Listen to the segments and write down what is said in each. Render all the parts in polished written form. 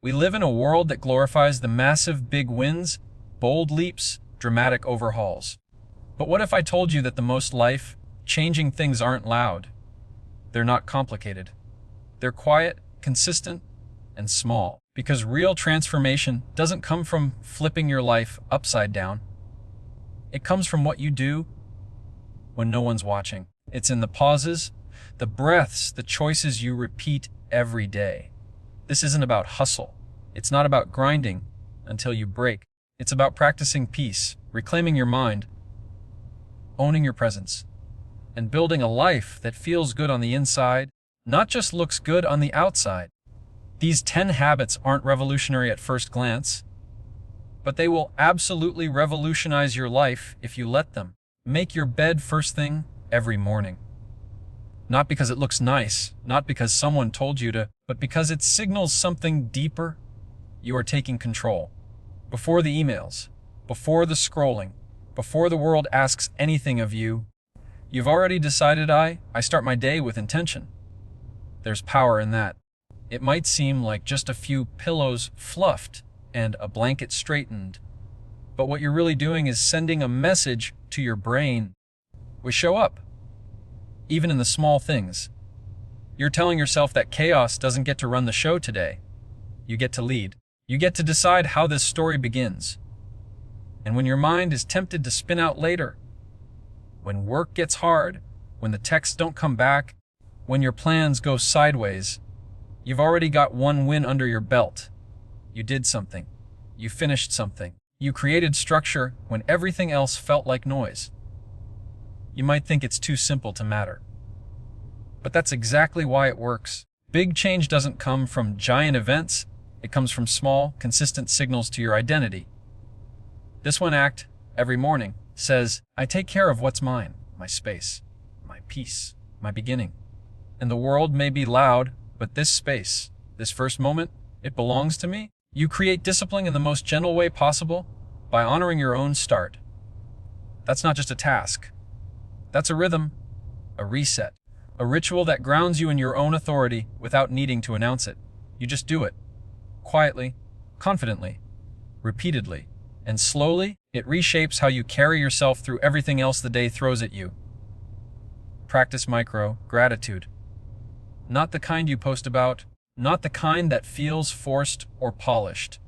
We live in a world that glorifies the massive big wins, bold leaps, dramatic overhauls. But what if I told you that the most life-changing things aren't loud? They're not complicated. They're quiet, consistent, and small. Because real transformation doesn't come from flipping your life upside down. It comes from what you do when no one's watching. It's in the pauses, the breaths, the choices you repeat every day. This isn't about hustle. It's not about grinding until you break. It's about practicing peace, reclaiming your mind, owning your presence, and building a life that feels good on the inside, not just looks good on the outside. These 10 habits aren't revolutionary at first glance, but they will absolutely revolutionize your life if you let them. Make your bed first thing every morning. Not because it looks nice, not because someone told you to, but because it signals something deeper. You are taking control. Before the emails, before the scrolling, before the world asks anything of you, you've already decided I start my day with intention. There's power in that. It might seem like just a few pillows fluffed and a blanket straightened, but what you're really doing is sending a message to your brain. We show up, even in the small things. You're telling yourself that chaos doesn't get to run the show today. You get to lead. You get to decide how this story begins. And when your mind is tempted to spin out later, when work gets hard, when the texts don't come back, when your plans go sideways, you've already got one win under your belt. You did something. You finished something. You created structure when everything else felt like noise. You might think it's too simple to matter. But that's exactly why it works. Big change doesn't come from giant events. It comes from small, consistent signals to your identity. This one act, every morning, says, I take care of what's mine, my space, my peace, my beginning. And the world may be loud, but this space, this first moment, it belongs to me. You create discipline in the most gentle way possible by honoring your own start. That's not just a task. That's a rhythm, a reset, a ritual that grounds you in your own authority without needing to announce it. You just do it. Quietly, confidently, repeatedly, and slowly, it reshapes how you carry yourself through everything else the day throws at you. Practice micro-gratitude. Not the kind you post about, not the kind that feels forced or polished,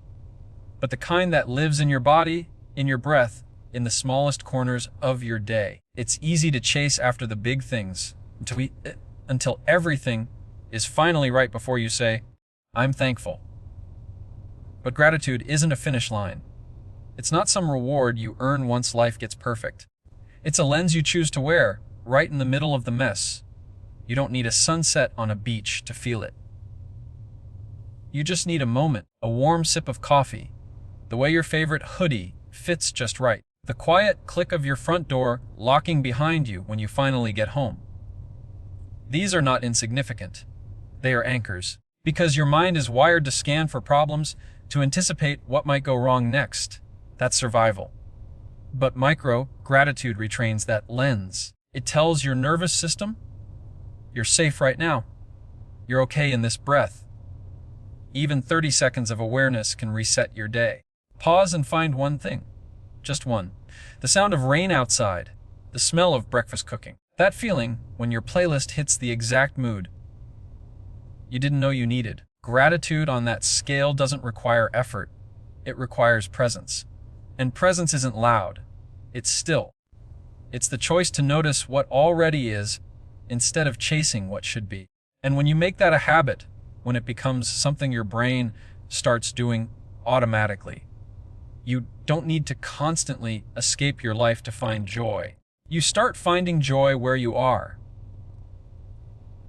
but the kind that lives in your body, in your breath, in the smallest corners of your day. It's easy to chase after the big things until everything is finally right before you say, I'm thankful. But gratitude isn't a finish line. It's not some reward you earn once life gets perfect. It's a lens you choose to wear right in the middle of the mess. You don't need a sunset on a beach to feel it. You just need a moment, a warm sip of coffee, the way your favorite hoodie fits just right, the quiet click of your front door locking behind you when you finally get home. These are not insignificant. They are anchors, because your mind is wired to scan for problems, to anticipate what might go wrong next. That's survival. But micro-gratitude retrains that lens. It tells your nervous system, you're safe right now. You're okay in this breath. Even 30 seconds of awareness can reset your day. Pause and find one thing. Just one. The sound of rain outside. The smell of breakfast cooking. That feeling when your playlist hits the exact mood you didn't know you needed. Gratitude on that scale doesn't require effort. It requires presence. And presence isn't loud. It's still. It's the choice to notice what already is instead of chasing what should be. And when you make that a habit, when it becomes something your brain starts doing automatically, you don't need to constantly escape your life to find joy. You start finding joy where you are.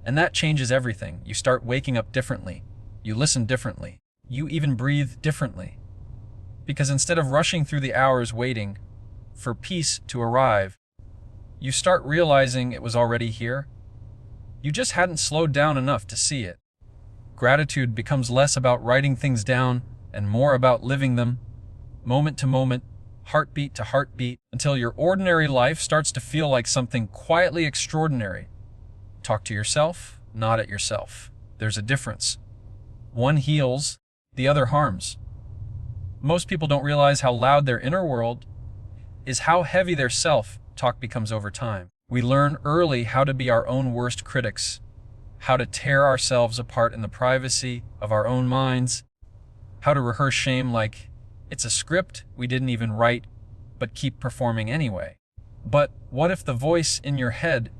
And that changes everything. You start waking up differently. You listen differently. You even breathe differently. Because instead of rushing through the hours waiting for peace to arrive, you start realizing it was already here. You just hadn't slowed down enough to see it. Gratitude becomes less about writing things down and more about living them, moment to moment, heartbeat to heartbeat, until your ordinary life starts to feel like something quietly extraordinary. Talk to yourself, not at yourself. There's a difference. One heals, the other harms. Most people don't realize how loud their inner world is, how heavy their self-talk becomes over time. We learn early how to be our own worst critics, how to tear ourselves apart in the privacy of our own minds, how to rehearse shame like it's a script we didn't even write, but keep performing anyway. But what if the voice in your head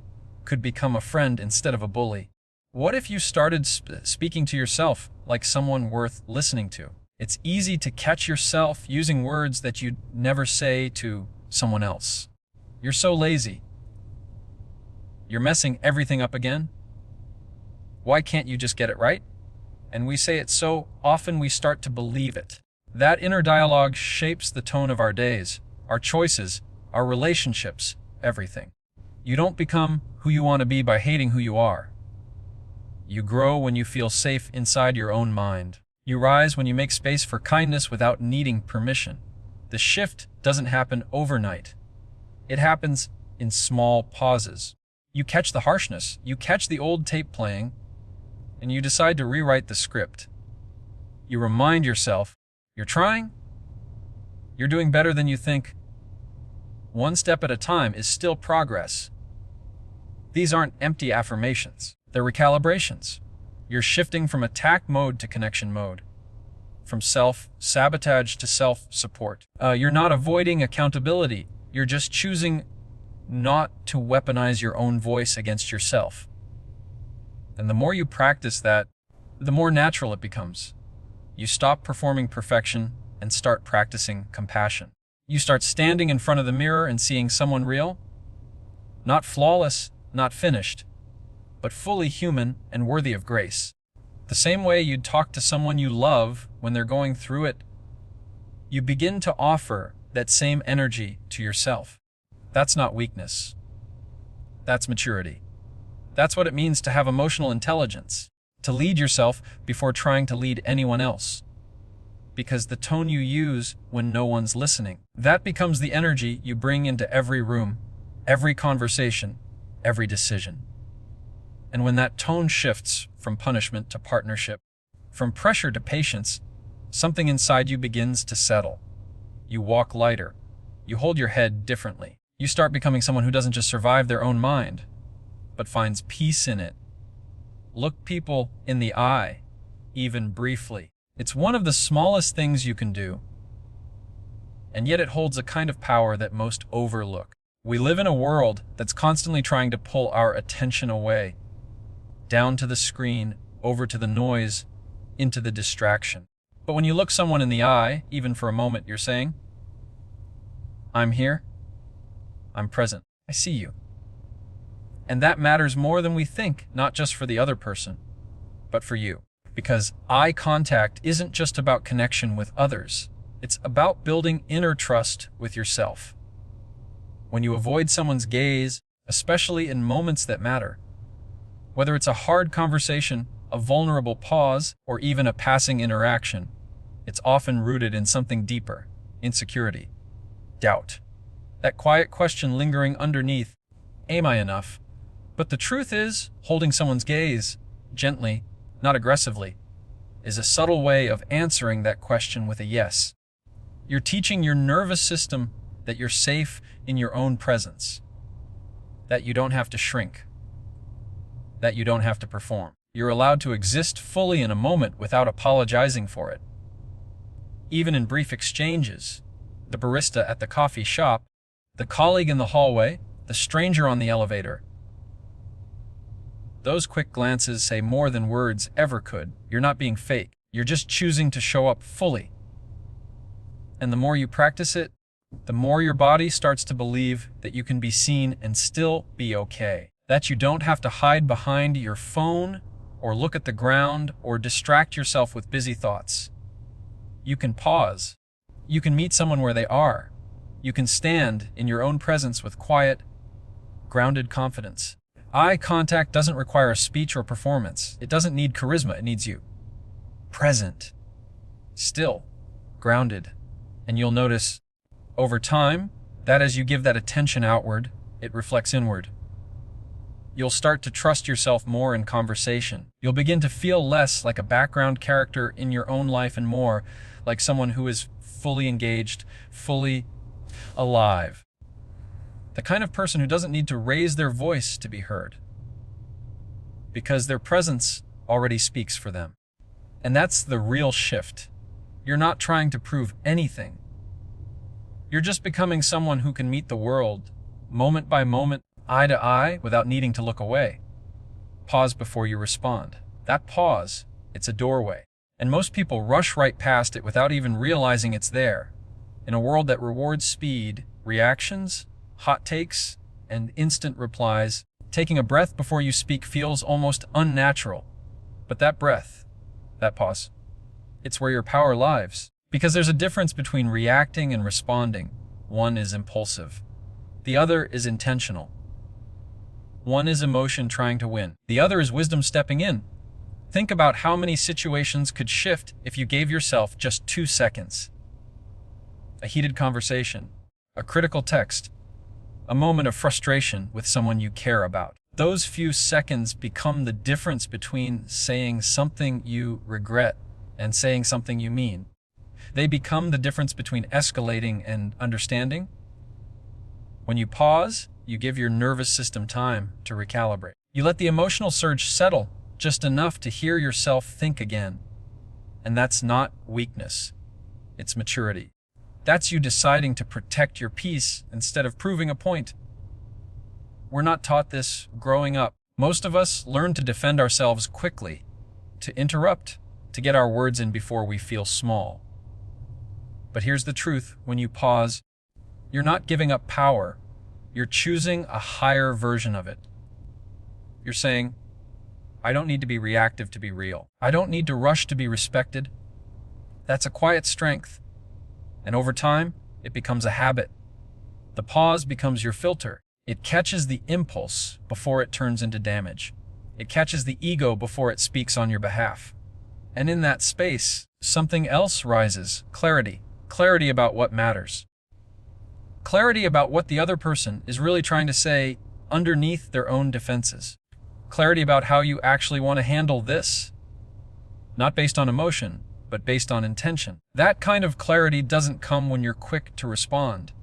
could become a friend instead of a bully? What if you started speaking to yourself like someone worth listening to? It's easy to catch yourself using words that you'd never say to someone else. You're so lazy. You're messing everything up again. Why can't you just get it right? And we say it so often we start to believe it. That inner dialogue shapes the tone of our days, our choices, our relationships, everything. You don't become who you want to be by hating who you are. You grow when you feel safe inside your own mind. You rise when you make space for kindness without needing permission. The shift doesn't happen overnight. It happens in small pauses. You catch the harshness, you catch the old tape playing, and you decide to rewrite the script. You remind yourself, you're trying, you're doing better than you think. One step at a time is still progress. These aren't empty affirmations, they're recalibrations. You're shifting from attack mode to connection mode, from self-sabotage to self-support. You're not avoiding accountability, you're just choosing not to weaponize your own voice against yourself. And the more you practice that, the more natural it becomes. You stop performing perfection and start practicing compassion. You start standing in front of the mirror and seeing someone real, not flawless, not finished, but fully human and worthy of grace. The same way you'd talk to someone you love when they're going through it, you begin to offer that same energy to yourself. That's not weakness. That's maturity. That's what it means to have emotional intelligence, to lead yourself before trying to lead anyone else. Because the tone you use when no one's listening, that becomes the energy you bring into every room, every conversation, every decision. And when that tone shifts from punishment to partnership, from pressure to patience, something inside you begins to settle. You walk lighter. You hold your head differently. You start becoming someone who doesn't just survive their own mind, but finds peace in it. Look people in the eye, even briefly. It's one of the smallest things you can do, and yet it holds a kind of power that most overlook. We live in a world that's constantly trying to pull our attention away, down to the screen, over to the noise, into the distraction. But when you look someone in the eye, even for a moment, you're saying, I'm here, I'm present, I see you. And that matters more than we think, not just for the other person, but for you. Because eye contact isn't just about connection with others. It's about building inner trust with yourself. When you avoid someone's gaze, especially in moments that matter, whether it's a hard conversation, a vulnerable pause, or even a passing interaction, it's often rooted in something deeper: insecurity, doubt, that quiet question lingering underneath, am I enough? But the truth is, holding someone's gaze, gently, not aggressively, is a subtle way of answering that question with a yes. You're teaching your nervous system that you're safe in your own presence, that you don't have to shrink, that you don't have to perform. You're allowed to exist fully in a moment without apologizing for it. Even in brief exchanges, the barista at the coffee shop, the colleague in the hallway, the stranger on the elevator, those quick glances say more than words ever could. You're not being fake. You're just choosing to show up fully. And the more you practice it, the more your body starts to believe that you can be seen and still be okay. That you don't have to hide behind your phone or look at the ground or distract yourself with busy thoughts. You can pause. You can meet someone where they are. You can stand in your own presence with quiet, grounded confidence. Eye contact doesn't require a speech or performance. It doesn't need charisma, it needs you. Present, still, grounded. And you'll notice, over time, that as you give that attention outward, it reflects inward. You'll start to trust yourself more in conversation. You'll begin to feel less like a background character in your own life and more like someone who is fully engaged, fully alive. The kind of person who doesn't need to raise their voice to be heard, because their presence already speaks for them. And that's the real shift. You're not trying to prove anything. You're just becoming someone who can meet the world, moment by moment, eye to eye, without needing to look away. Pause before you respond. That pause, it's a doorway. And most people rush right past it without even realizing it's there. In a world that rewards speed, reactions, hot takes, and instant replies, taking a breath before you speak feels almost unnatural. But that breath, that pause, it's where your power lies. Because there's a difference between reacting and responding. One is impulsive. The other is intentional. One is emotion trying to win. The other is wisdom stepping in. Think about how many situations could shift if you gave yourself just 2 seconds. A heated conversation, a critical text, a moment of frustration with someone you care about. Those few seconds become the difference between saying something you regret and saying something you mean. They become the difference between escalating and understanding. When you pause, you give your nervous system time to recalibrate. You let the emotional surge settle just enough to hear yourself think again. And that's not weakness. It's maturity. That's you deciding to protect your peace instead of proving a point. We're not taught this growing up. Most of us learn to defend ourselves quickly, to interrupt, to get our words in before we feel small. But here's the truth: when you pause, you're not giving up power. You're choosing a higher version of it. You're saying, I don't need to be reactive to be real. I don't need to rush to be respected. That's a quiet strength. And over time, it becomes a habit. The pause becomes your filter. It catches the impulse before it turns into damage. It catches the ego before it speaks on your behalf. And in that space, something else rises: clarity. Clarity about what matters. Clarity about what the other person is really trying to say underneath their own defenses. Clarity about how you actually want to handle this. Not based on emotion, but based on intention. That kind of clarity doesn't come when you're quick to respond.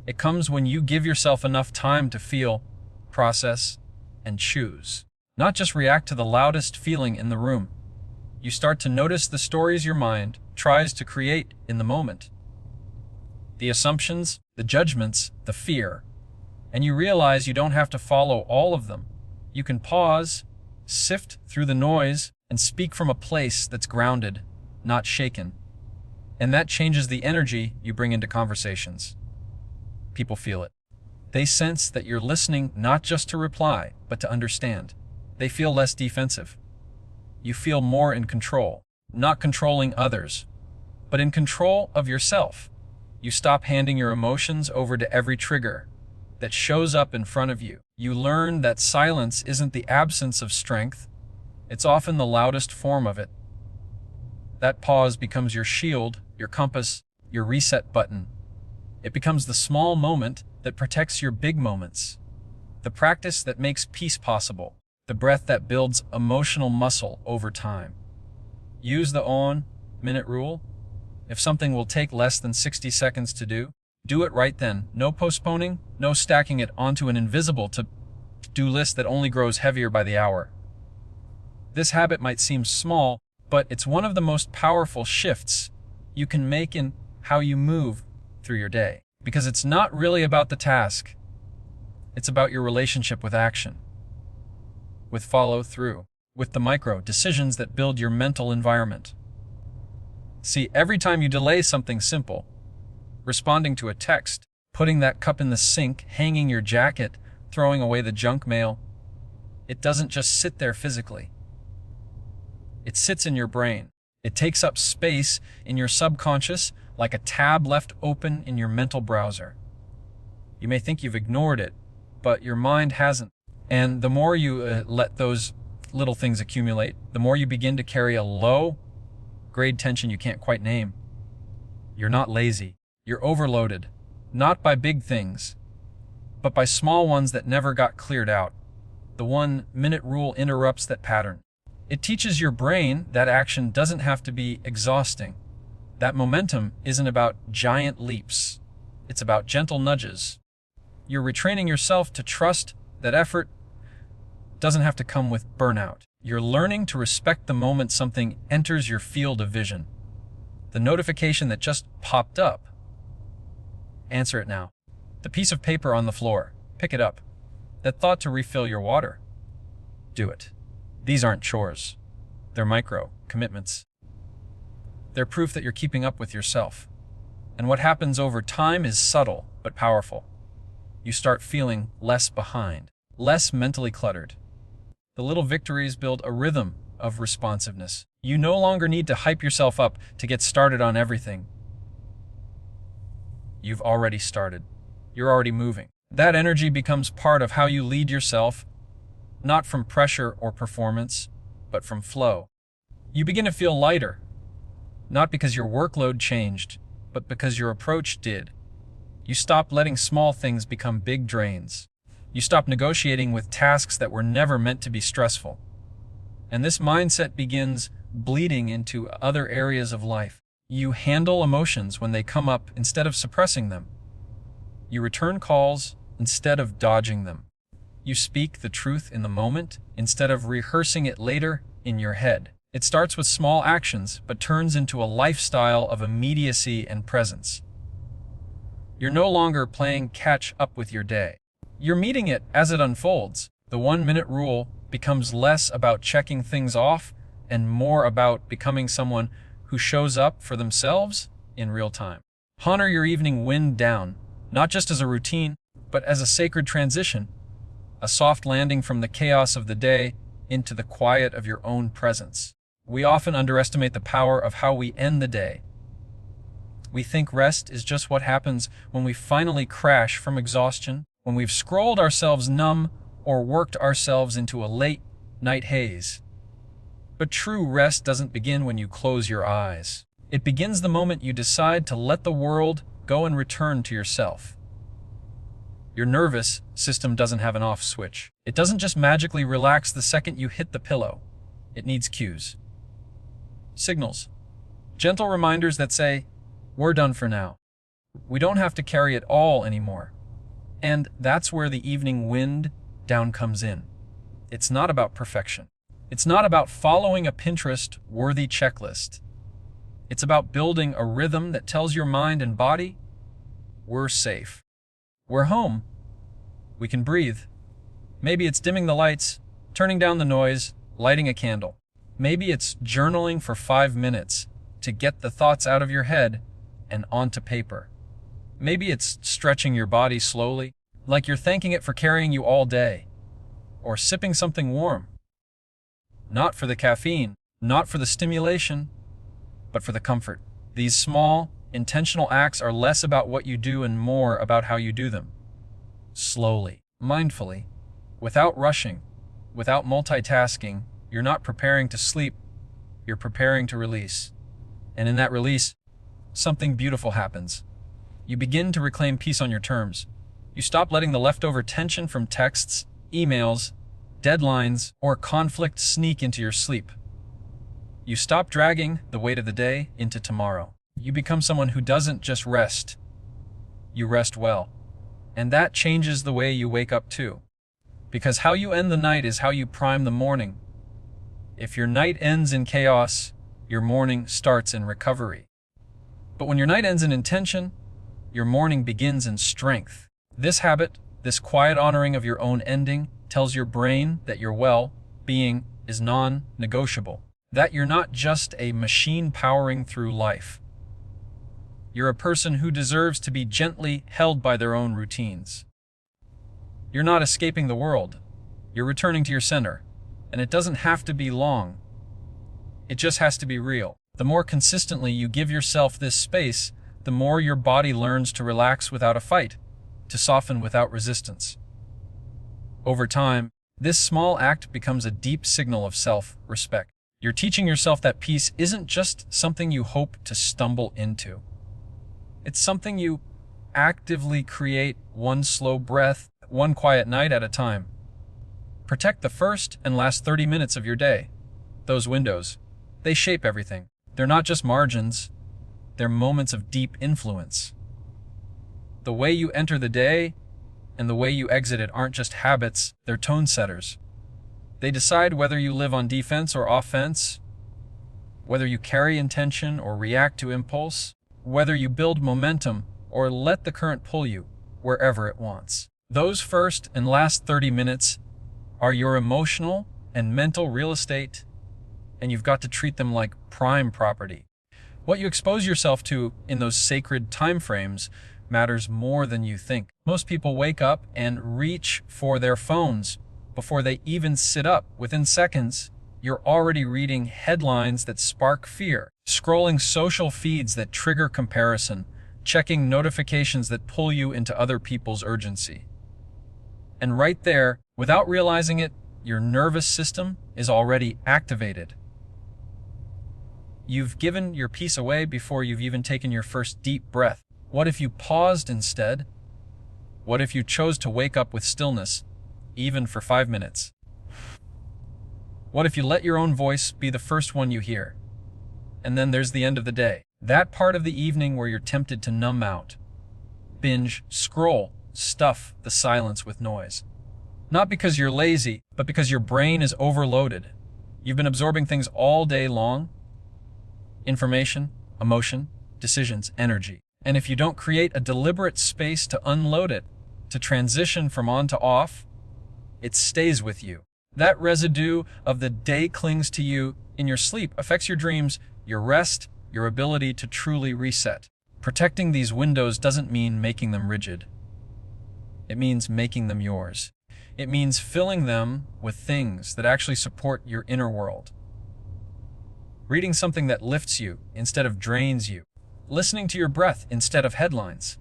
It comes when you give yourself enough time to feel, process, and choose. Not just react to the loudest feeling in the room. You start to notice the stories your mind tries to create in the moment. The assumptions, the judgments, the fear. And you realize you don't have to follow all of them. You can pause, sift through the noise, and speak from a place that's grounded, not shaken. And that changes the energy you bring into conversations. People feel it. They sense that you're listening not just to reply, but to understand. They feel less defensive. You feel more in control, not controlling others, but in control of yourself. You stop handing your emotions over to every trigger that shows up in front of you. You learn that silence isn't the absence of strength. It's often the loudest form of it. That pause becomes your shield, your compass, your reset button. It becomes the small moment that protects your big moments. The practice that makes peace possible. The breath that builds emotional muscle over time. Use the on-minute rule. If something will take less than 60 seconds to do it right then. No postponing, no stacking it onto an invisible to-do list that only grows heavier by the hour. This habit might seem small, but it's one of the most powerful shifts you can make in how you move through your day. Because it's not really about the task. It's about your relationship with action, with follow-through, with the micro decisions that build your mental environment. See, every time you delay something simple, responding to a text, putting that cup in the sink, hanging your jacket, throwing away the junk mail, it doesn't just sit there physically. It sits in your brain. It takes up space in your subconscious like a tab left open in your mental browser. You may think you've ignored it, but your mind hasn't. And the more you let those little things accumulate, the more you begin to carry a low-grade tension you can't quite name. You're not lazy. You're overloaded, not by big things, but by small ones that never got cleared out. The 1-minute rule interrupts that pattern. It teaches your brain that action doesn't have to be exhausting. That momentum isn't about giant leaps. It's about gentle nudges. You're retraining yourself to trust that effort doesn't have to come with burnout. You're learning to respect the moment something enters your field of vision. The notification that just popped up. Answer it now. The piece of paper on the floor. Pick it up. That thought to refill your water. Do it. These aren't chores. They're micro commitments. They're proof that you're keeping up with yourself. And what happens over time is subtle but powerful. You start feeling less behind, less mentally cluttered. The little victories build a rhythm of responsiveness. You no longer need to hype yourself up to get started on everything. You've already started. You're already moving. That energy becomes part of how you lead yourself, not from pressure or performance, but from flow. You begin to feel lighter, not because your workload changed, but because your approach did. You stop letting small things become big drains. You stop negotiating with tasks that were never meant to be stressful. And this mindset begins bleeding into other areas of life. You handle emotions when they come up instead of suppressing them. You return calls instead of dodging them. You speak the truth in the moment instead of rehearsing it later in your head. It starts with small actions, but turns into a lifestyle of immediacy and presence. You're no longer playing catch up with your day. You're meeting it as it unfolds. The 1-minute rule becomes less about checking things off and more about becoming someone who shows up for themselves in real time. Honor your evening wind down, not just as a routine, but as a sacred transition, a soft landing from the chaos of the day into the quiet of your own presence. We often underestimate the power of how we end the day. We think rest is just what happens when we finally crash from exhaustion, when we've scrolled ourselves numb or worked ourselves into a late night haze. But true rest doesn't begin when you close your eyes. It begins the moment you decide to let the world go and return to yourself. Your nervous system doesn't have an off switch. It doesn't just magically relax the second you hit the pillow. It needs cues. Signals. Gentle reminders that say, we're done for now. We don't have to carry it all anymore. And that's where the evening wind down comes in. It's not about perfection. It's not about following a Pinterest-worthy checklist. It's about building a rhythm that tells your mind and body, we're safe. We're home. We can breathe. Maybe it's dimming the lights, turning down the noise, lighting a candle. Maybe it's journaling for 5 minutes to get the thoughts out of your head and onto paper. Maybe it's stretching your body slowly, like you're thanking it for carrying you all day. Or sipping something warm. Not for the caffeine, not for the stimulation, but for the comfort. These small, intentional acts are less about what you do and more about how you do them. Slowly, mindfully, without rushing, without multitasking. You're not preparing to sleep, you're preparing to release. And in that release, something beautiful happens. You begin to reclaim peace on your terms. You stop letting the leftover tension from texts, emails, deadlines, or conflict sneak into your sleep. You stop dragging the weight of the day into tomorrow. You become someone who doesn't just rest. You rest well. And that changes the way you wake up too. Because how you end the night is how you prime the morning. If your night ends in chaos, your morning starts in recovery. But when your night ends in intention, your morning begins in strength. This habit, this quiet honoring of your own ending, tells your brain that your well-being is non-negotiable. That you're not just a machine powering through life. You're a person who deserves to be gently held by their own routines. You're not escaping the world. You're returning to your center. And it doesn't have to be long. It just has to be real. The more consistently you give yourself this space, the more your body learns to relax without a fight, to soften without resistance. Over time, this small act becomes a deep signal of self-respect. You're teaching yourself that peace isn't just something you hope to stumble into. It's something you actively create, one slow breath, one quiet night at a time. Protect the first and last 30 minutes of your day. Those windows, they shape everything. They're not just margins, they're moments of deep influence. The way you enter the day and the way you exit it aren't just habits, they're tone setters. They decide whether you live on defense or offense, whether you carry intention or react to impulse, whether you build momentum or let the current pull you wherever it wants. Those first and last 30 minutes are your emotional and mental real estate, and you've got to treat them like prime property. What you expose yourself to in those sacred time frames matters more than you think. Most people wake up and reach for their phones before they even sit up. Within seconds, you're already reading headlines that spark fear, scrolling social feeds that trigger comparison, checking notifications that pull you into other people's urgency. And right there, without realizing it, your nervous system is already activated. You've given your peace away before you've even taken your first deep breath. What if you paused instead? What if you chose to wake up with stillness, even for 5 minutes? What if you let your own voice be the first one you hear? And then there's the end of the day. That part of the evening where you're tempted to numb out, binge, scroll, stuff the silence with noise. Not because you're lazy, but because your brain is overloaded. You've been absorbing things all day long. Information, emotion, decisions, energy. And if you don't create a deliberate space to unload it, to transition from on to off, it stays with you. That residue of the day clings to you in your sleep, affects your dreams, your rest, your ability to truly reset. Protecting these windows doesn't mean making them rigid. It means making them yours. It means filling them with things that actually support your inner world. Reading something that lifts you instead of drains you. Listening to your breath instead of headlines.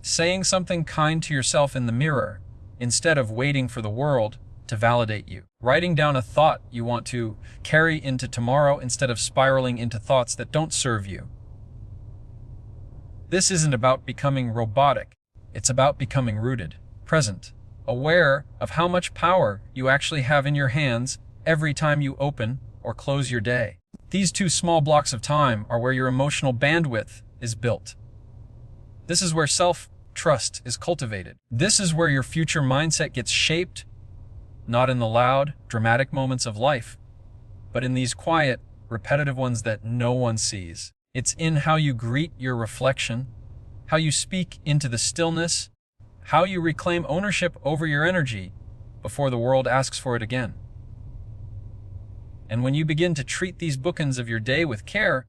Saying something kind to yourself in the mirror instead of waiting for the world to validate you. Writing down a thought you want to carry into tomorrow instead of spiraling into thoughts that don't serve you. This isn't about becoming robotic. It's about becoming rooted, present, aware of how much power you actually have in your hands every time you open or close your day. These 2 small blocks of time are where your emotional bandwidth is built. This is where self-trust is cultivated. This is where your future mindset gets shaped, not in the loud, dramatic moments of life, but in these quiet, repetitive ones that no one sees. It's in how you greet your reflection, how you speak into the stillness, how you reclaim ownership over your energy before the world asks for it again. And when you begin to treat these bookends of your day with care,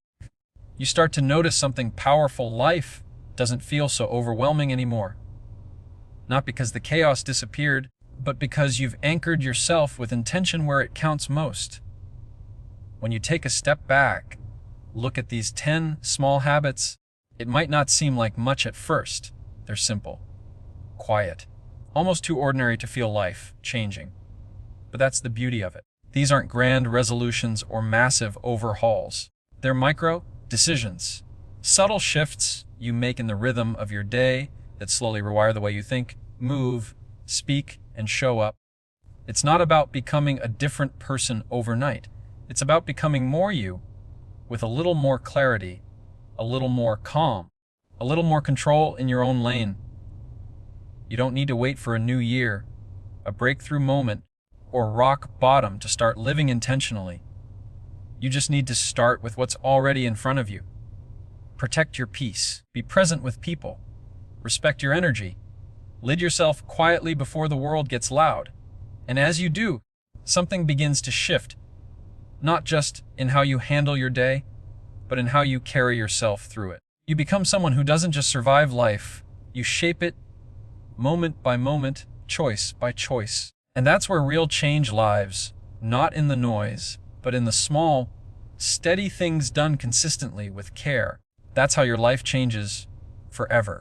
you start to notice something powerful. Life doesn't feel so overwhelming anymore. Not because the chaos disappeared, but because you've anchored yourself with intention where it counts most. When you take a step back, look at these 10 small habits, it might not seem like much at first. They're simple, quiet, almost too ordinary to feel life changing. But that's the beauty of it. These aren't grand resolutions or massive overhauls. They're micro decisions, subtle shifts you make in the rhythm of your day that slowly rewire the way you think, move, speak, and show up. It's not about becoming a different person overnight. It's about becoming more you, with a little more clarity, a little more calm, a little more control in your own lane. You don't need to wait for a new year, a breakthrough moment, or rock bottom to start living intentionally. You just need to start with what's already in front of you. Protect your peace. Be present with people. Respect your energy. Lead yourself quietly before the world gets loud. And as you do, something begins to shift, not just in how you handle your day, but in how you carry yourself through it. You become someone who doesn't just survive life, you shape it moment by moment, choice by choice. And that's where real change lives, not in the noise, but in the small, steady things done consistently with care. That's how your life changes forever.